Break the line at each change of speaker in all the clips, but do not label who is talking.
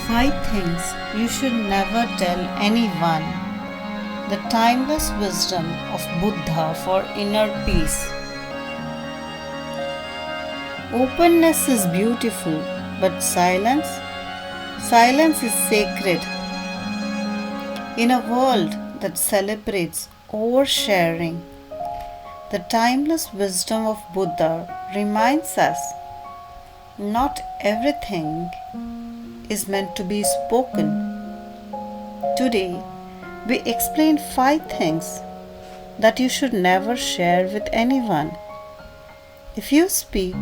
5 things you should never tell anyone. The timeless wisdom of Buddha for inner peace. Openness is beautiful, but silence is sacred. In a world that celebrates oversharing, the timeless wisdom of Buddha reminds us not everything is meant to be spoken. Today, we explain 5 things that you should never share with anyone. If you speak,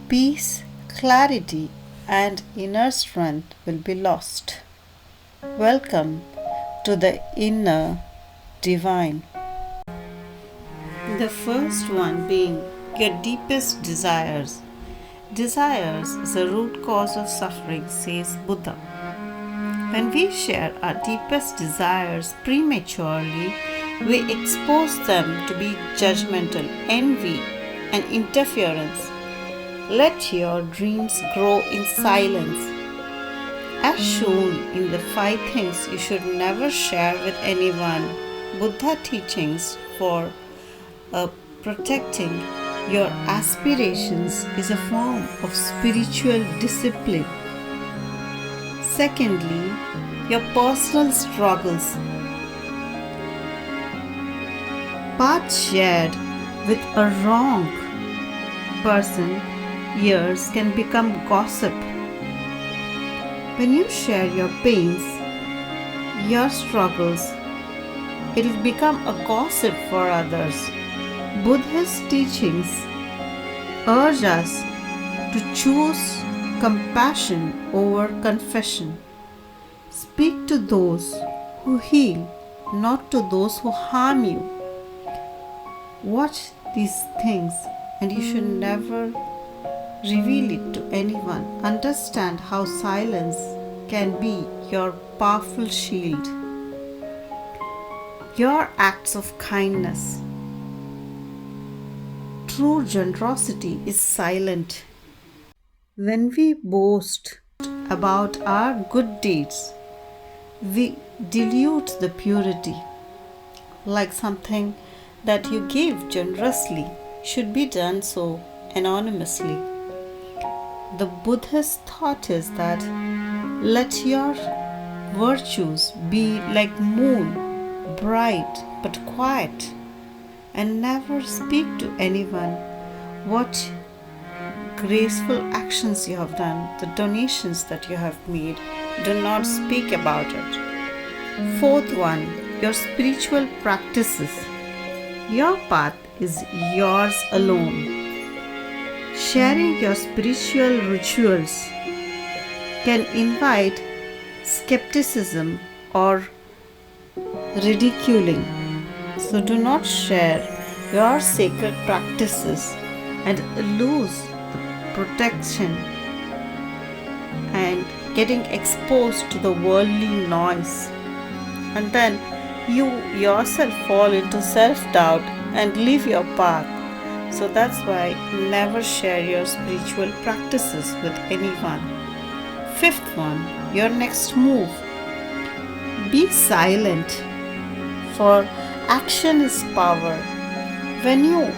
peace, clarity, and inner strength will be lost. Welcome to the inner divine. The first one being your deepest desires. Desires is the root cause of suffering, says Buddha. When we share our deepest desires prematurely, we expose them to be judgmental, envy, and interference. Let your dreams grow in silence. As shown in the 5 things you should never share with anyone, Buddha teachings for protecting your aspirations is a form of spiritual discipline. Secondly, your personal struggles. Paths shared with a wrong person years can become gossip. When you share your pains, your struggles, it will become a gossip for others. Buddhist teachings urge us to choose compassion over confession. Speak to those who heal, not to those who harm you. Watch these things and you should never reveal it to anyone. Understand how silence can be your powerful shield. Your acts of kindness. True generosity is silent. When we boast about our good deeds, we dilute the purity. Like something that you give generously should be done so anonymously. The Buddhist thought is that let your virtues be like moon, bright but quiet, and never speak to anyone what graceful actions you have done, the donations that you have made. Do not speak about it. Fourth one, your spiritual practices. Your path is yours alone. Sharing your spiritual rituals can invite skepticism or ridiculing. So do not share your sacred practices and lose the protection and getting exposed to the worldly noise. And then you yourself fall into self-doubt and leave your path. So that's why never share your spiritual practices with anyone. Fifth one, your next move. Be silent, for action is power. When you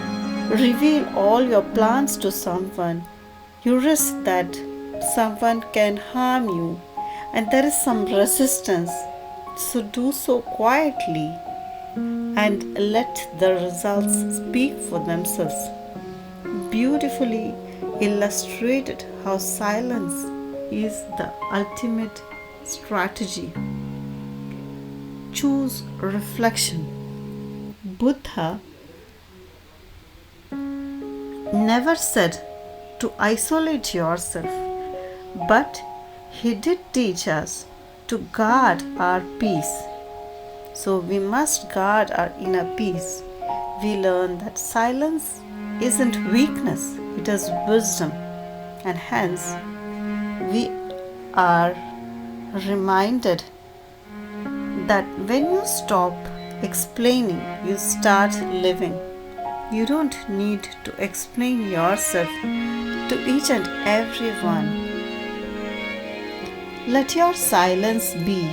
reveal all your plans to someone, you risk that someone can harm you and there is some resistance. So do so quietly and let the results speak for themselves. Beautifully illustrated how silence is the ultimate strategy. Choose reflection. Buddha never said to isolate yourself, but he did teach us to guard our peace. So we must guard our inner peace. We learn that silence isn't weakness, it is wisdom. And hence, we are reminded that when you stop explaining, you start living. You don't need to explain yourself to each and everyone. Let your silence be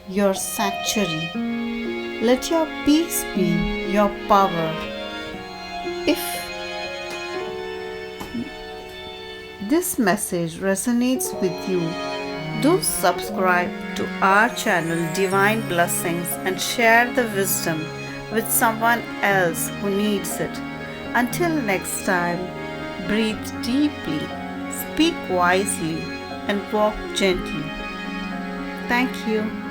your sanctuary. Let your peace be your power. If this message resonates with you, do subscribe to our channel Divine Blessings and share the wisdom with someone else who needs it. Until next time, breathe deeply, speak wisely, and walk gently. Thank you.